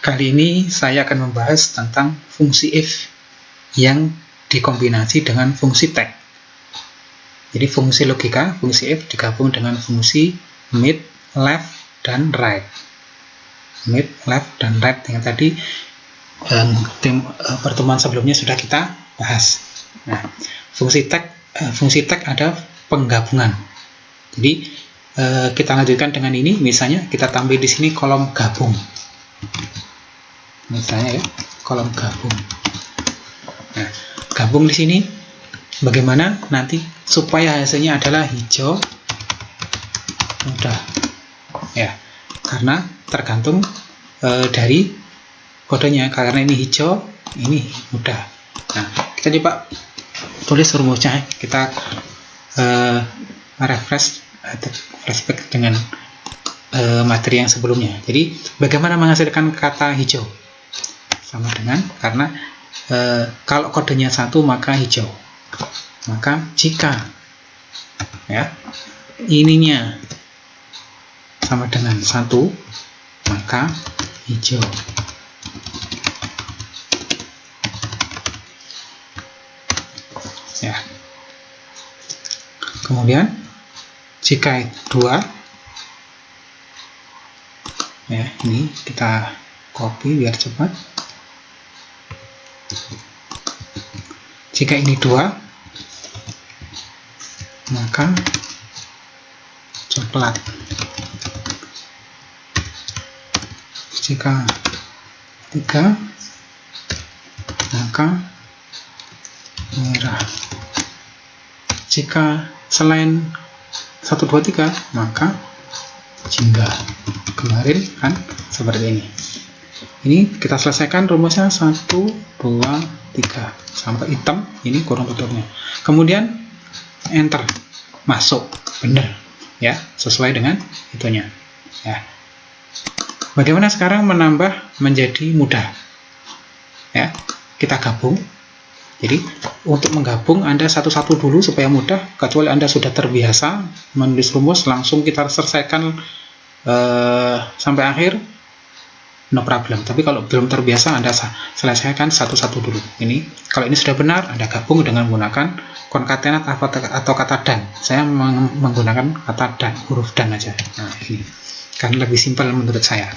Kali ini saya akan membahas tentang fungsi if yang dikombinasi dengan fungsi tag. Jadi fungsi logika, fungsi if digabung dengan fungsi mid, left, dan right. Mid, left, dan right yang tadi pertemuan sebelumnya sudah kita bahas. Nah, fungsi tag ada penggabungan. Jadi kita lanjutkan dengan ini, misalnya kita tambah di sini kolom gabung. Misalnya ya, kolom gabung. Nah, gabung di sini bagaimana nanti supaya hasilnya adalah hijau mudah. Ya, karena tergantung dari kodenya. Karena ini hijau, ini mudah. Nah, kita coba tulis rumusnya. Kita refresh atau flashback dengan materi yang sebelumnya. Jadi, bagaimana menghasilkan kata hijau? Sama dengan, karena kalau kodenya 1 maka hijau. Maka jika ya ininya sama dengan 1 maka hijau. Ya. Kemudian jika 2, ya ini kita copy biar cepat. Jika ini 2 maka coklat. Jika 3 maka merah. Jika selain 1, 2, 3 maka jingga. Kemarin kan seperti ini. Ini kita selesaikan rumusnya 1, 2, 3 sampai hitam, ini kurung tutupnya. Kemudian enter, masuk, benar ya, sesuai dengan itunya ya. Bagaimana sekarang menambah menjadi mudah ya, kita gabung. Jadi untuk menggabung Anda satu-satu dulu supaya mudah, kecuali Anda sudah terbiasa menulis rumus langsung kita selesaikan sampai akhir, no problem. Tapi kalau belum terbiasa, Anda selesaikan satu-satu dulu. Ini kalau ini sudah benar, Anda gabung dengan menggunakan konkatenat atau kata dan. Saya menggunakan kata dan, huruf dan aja. Nah, ini karena lebih simpel menurut saya.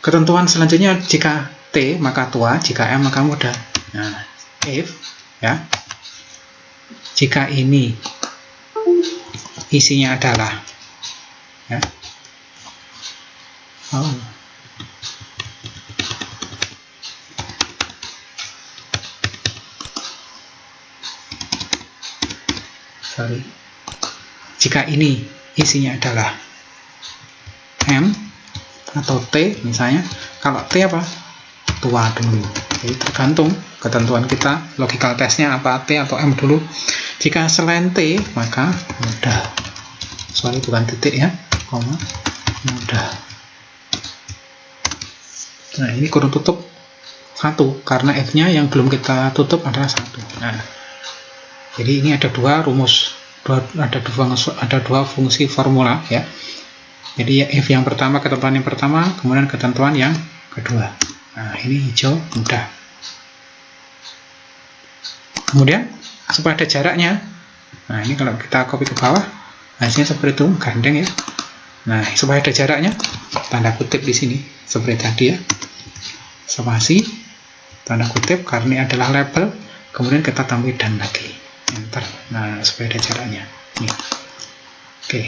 Ketentuan selanjutnya, jika T maka tua, jika M maka muda. Nah, if ya, jika ini isinya adalah ya, jika ini isinya adalah M atau T misalnya, kalau T apa? Tua dulu. Jadi tergantung ketentuan kita, logical testnya apa, T atau M dulu. Jika selain T maka mudah. Sorry, bukan titik ya, koma, mudah. Nah, ini kurung tutup 1 karena F-nya yang belum kita tutup adalah 1. Nah, jadi ini ada dua rumus, ada dua fungsi formula ya. Jadi ya, if yang pertama, ketentuan yang pertama, kemudian ketentuan yang kedua. Nah, ini hijau mudah. Kemudian supaya ada jaraknya, nah ini kalau kita copy ke bawah, hasilnya seperti itu, gandeng ya. Nah, supaya ada jaraknya, tanda kutip di sini seperti tadi ya, spasi, tanda kutip, karena ini adalah label, kemudian kita tambah dan lagi, enter. Nah, supaya ada jaraknya. Nih. Oke.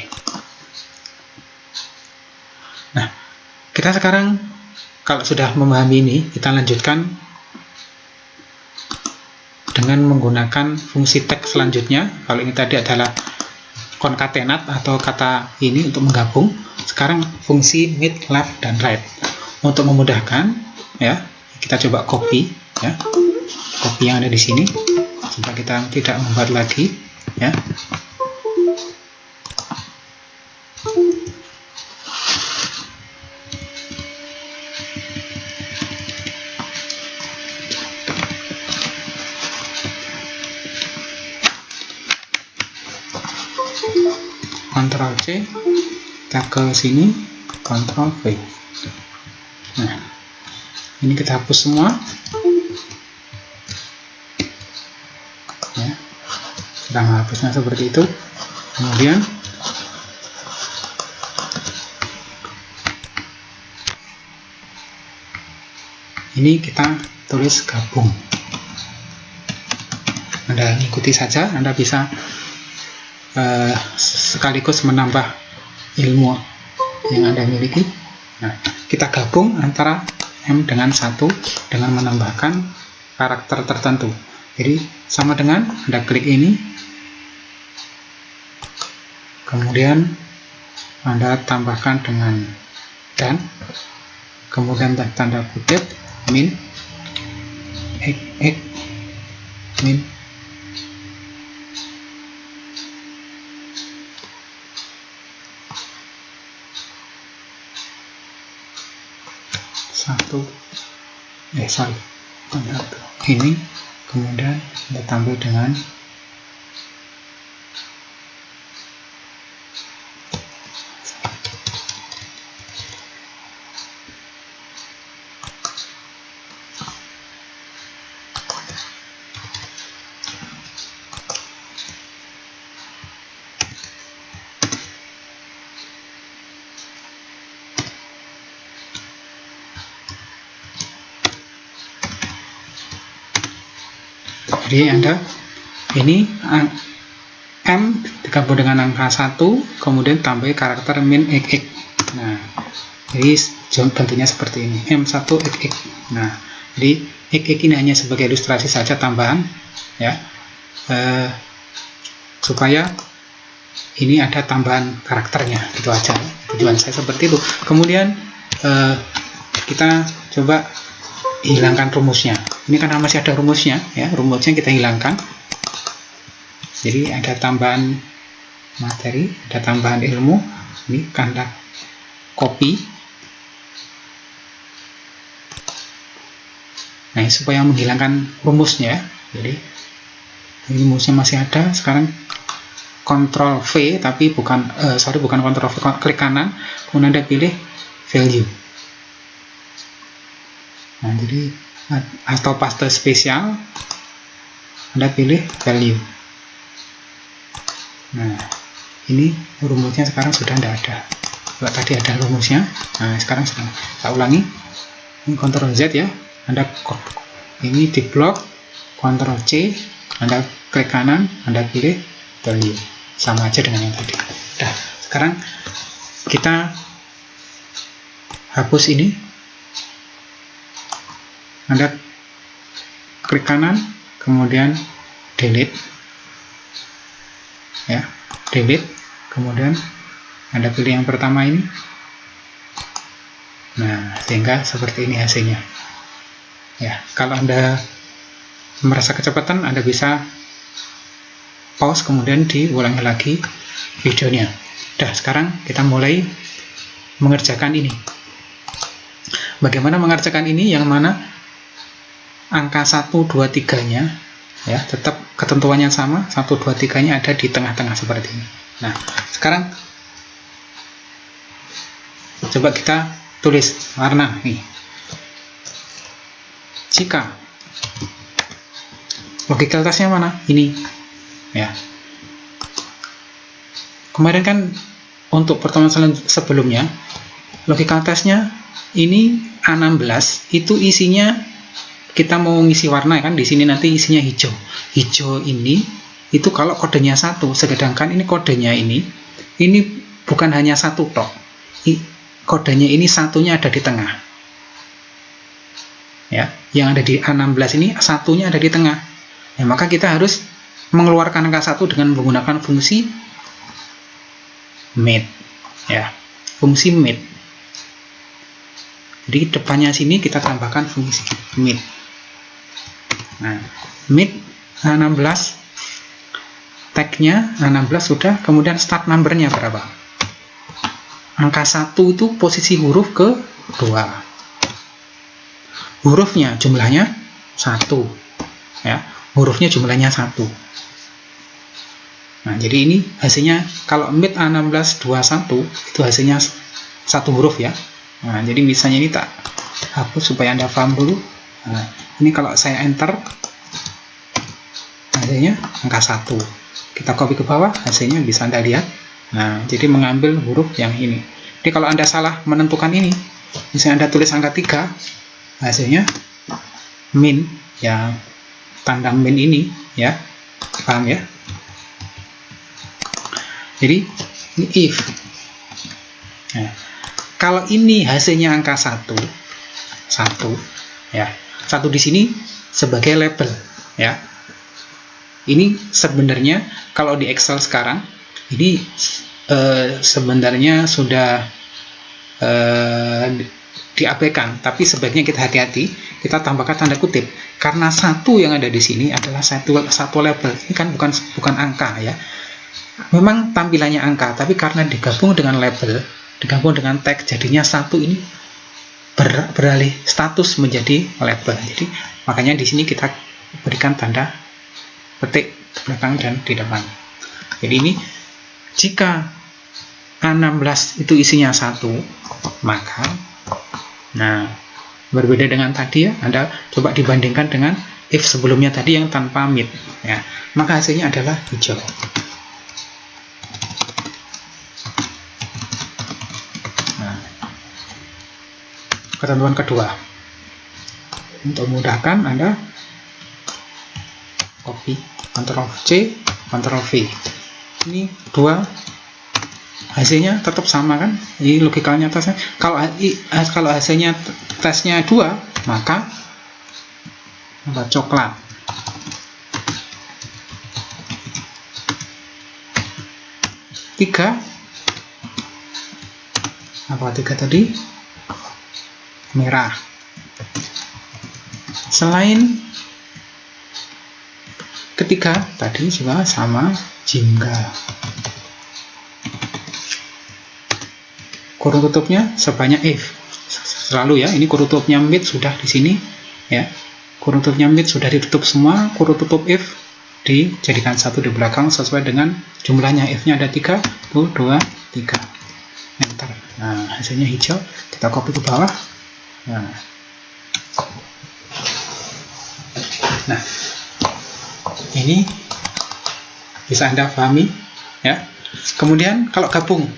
Nah, kita sekarang kalau sudah memahami ini, kita lanjutkan dengan menggunakan fungsi tag selanjutnya. Kalau ini tadi adalah konkatenat atau kata ini untuk menggabung, sekarang fungsi mid, left, dan right. Untuk memudahkan ya, kita coba copy ya, copy yang ada di sini supaya kita tidak membuat lagi ya. Ctrl C, kita ke sini, Ctrl V. Nah, ini kita hapus semua. Ya, kita menghapusnya seperti itu. Kemudian ini kita tulis gabung. Anda ikuti saja, Anda bisa sekaligus menambah ilmu yang Anda miliki. Nah, kita gabung antara M dengan 1 dengan menambahkan karakter tertentu. Jadi sama dengan Anda klik ini, kemudian Anda tambahkan dengan dan, kemudian tanda kutip min x min satu ini, kemudian kita tampil dengan jadi Anda ini M digabung dengan angka 1, kemudian tambah karakter min xx. Nah, jadi bentuknya seperti ini, M1 xx. Nah, jadi xx ini hanya sebagai ilustrasi saja, tambahan ya, supaya ini ada tambahan karakternya, gitu aja. Tujuan saya seperti itu. Kemudian kita coba hilangkan rumusnya. Ini karena masih ada rumusnya, ya, rumusnya kita hilangkan. Jadi ada tambahan materi, ada tambahan ilmu. Ini Anda copy. Nah, supaya menghilangkan rumusnya. Jadi rumusnya masih ada. Sekarang Ctrl V, tapi bukan Ctrl V, klik kanan, kemudian Anda pilih value. Nah, jadi atau paste spesial, Anda pilih value. Nah, ini rumusnya sekarang sudah tidak ada. Kalau tadi ada rumusnya, nah sekarang sudah. Saya ulangi, ini Ctrl Z ya, Anda ini di blok, Ctrl C, Anda klik kanan, Anda pilih value, sama aja dengan yang tadi. Nah, sekarang kita hapus ini. Anda klik kanan, kemudian delete, ya, delete, kemudian Anda pilih yang pertama ini. Nah, sehingga seperti ini hasilnya. Ya, kalau Anda merasa kecepatan, Anda bisa pause, kemudian diulangi lagi videonya. Nah, sekarang kita mulai mengerjakan ini. Bagaimana mengerjakan ini? Yang mana angka 1, 2, 3-nya ya, tetap ketentuannya sama, 1, 2, 3-nya ada di tengah-tengah seperti ini. Nah, sekarang coba kita tulis warna nih. Jika logical test-nya mana? Ini ya. Kemarin kan untuk pertemuan sebelumnya logical test-nya ini A16, itu isinya kita mau ngisi warna kan, di sini nanti isinya hijau. Hijau ini itu kalau kodenya 1, sedangkan ini kodenya ini bukan hanya 1 tok. Kodenya ini satunya ada di tengah. Ya, yang ada di A16 ini satunya ada di tengah. Ya, maka kita harus mengeluarkan angka 1 dengan menggunakan fungsi mid. Ya, fungsi mid. Jadi depannya sini kita tambahkan fungsi mid. Nah, mid A16, tag-nya A16 sudah, kemudian start number-nya berapa? Angka 1 itu posisi huruf ke-2. Hurufnya jumlahnya 1. Ya, hurufnya jumlahnya 1. Nah, jadi ini hasilnya kalau mid A16 21 itu hasilnya 1 huruf ya. Nah, jadi misalnya ini tak hapus supaya Anda paham dulu. Nah, ini kalau saya enter, hasilnya angka 1. Kita copy ke bawah, hasilnya bisa Anda lihat. Nah, jadi mengambil huruf yang ini. Jadi kalau Anda salah menentukan ini, misalnya Anda tulis angka 3, hasilnya min, ya tanda min ini, ya, paham ya? Jadi ini if. Nah, kalau ini hasilnya angka 1, ya, 1 di sini sebagai label, ya. Ini sebenarnya kalau di Excel sekarang ini sebenarnya sudah diabaikan, tapi sebaiknya kita hati-hati, kita tambahkan tanda kutip karena 1 yang ada di sini adalah satu label. Ini kan bukan angka, ya. Memang tampilannya angka, tapi karena digabung dengan label, digabung dengan tag, jadinya 1 ini beralih status menjadi label. Jadi makanya di sini kita berikan tanda petik di belakang dan di depan. Jadi ini jika A16 itu isinya 1, maka nah berbeda dengan tadi, ya, Anda coba dibandingkan dengan if sebelumnya tadi yang tanpa mid, ya, maka hasilnya adalah hijau. Nah, ketentuan kedua, untuk memudahkan Anda copy, Ctrl C, Ctrl V. Ini 2, hasilnya tetap sama kan? Ini logikanya tesnya. Kalau hasilnya tesnya 2, maka coklat. Tiga tadi? Merah. Selain ketiga tadi juga sama jingga. Kurung tutupnya sebanyak if. Selalu, ya, ini kurung tutupnya mid sudah di sini, ya. Kurung tutupnya mid sudah ditutup semua, kurung tutup if dijadikan 1 di belakang sesuai dengan jumlahnya. If-nya ada 3, 1, 2, 3. Enter. Nah, hasilnya hijau. Kita copy ke bawah. Nah, ini bisa Anda pahami, ya. Kemudian kalau gabung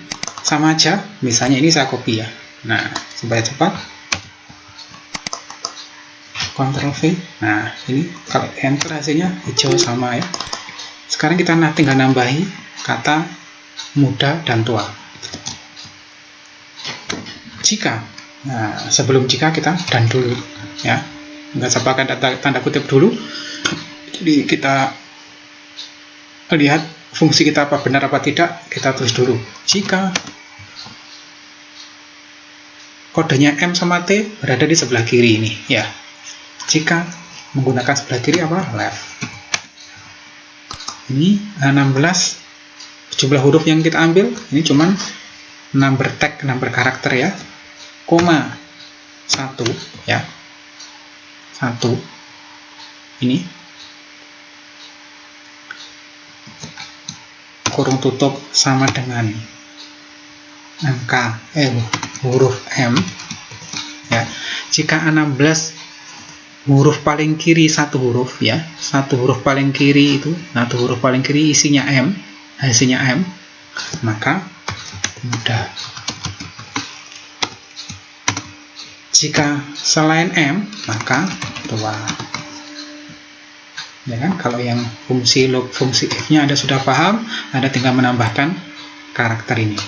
sama aja, misalnya ini saya copy, ya. Nah, supaya cepat, Ctrl V. Nah, ini kalau enter hasilnya hijau sama, ya. Sekarang kita tinggal nambahi kata muda dan tua. Jika, nah, sebelum jika kita dan dulu, ya, nggak usah pakai tanda kutip dulu. Jadi kita lihat fungsi kita apa benar apa tidak, kita tulis dulu. Jika kodenya M sama T berada di sebelah kiri ini, ya. Jika menggunakan sebelah kiri apa? Left. Ini 16 jumlah huruf yang kita ambil, ini cuman number tag, number karakter, ya. Koma 1, ya. 1 ini kurung tutup sama dengan angka huruf M, ya. Jika 16 huruf paling kiri satu huruf, ya, satu huruf paling kiri itu, satu huruf paling kiri isinya M, hasilnya M, maka muda. Jika selain M, maka tua. Ya kan? Kalau yang fungsi if-nya Anda sudah paham, Anda tinggal menambahkan karakter ini.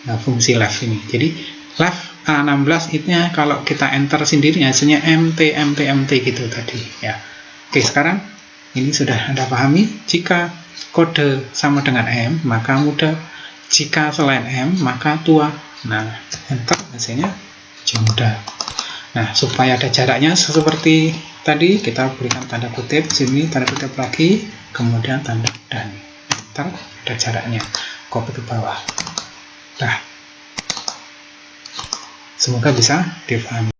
Nah, fungsi left ini. Jadi left A16 itu kalau kita enter sendiri hasilnya MT gitu tadi, ya. Oke, sekarang ini sudah Anda pahami. Jika kode sama dengan M, maka muda. Jika selain M, maka tua. Nah, enter hasilnya muda. Nah, supaya ada jaraknya seperti tadi, kita berikan tanda kutip sini, tanda kutip lagi, kemudian tanda dan. Ntar ada jaraknya. Copy ke bawah. Nah, semoga bisa dipahami.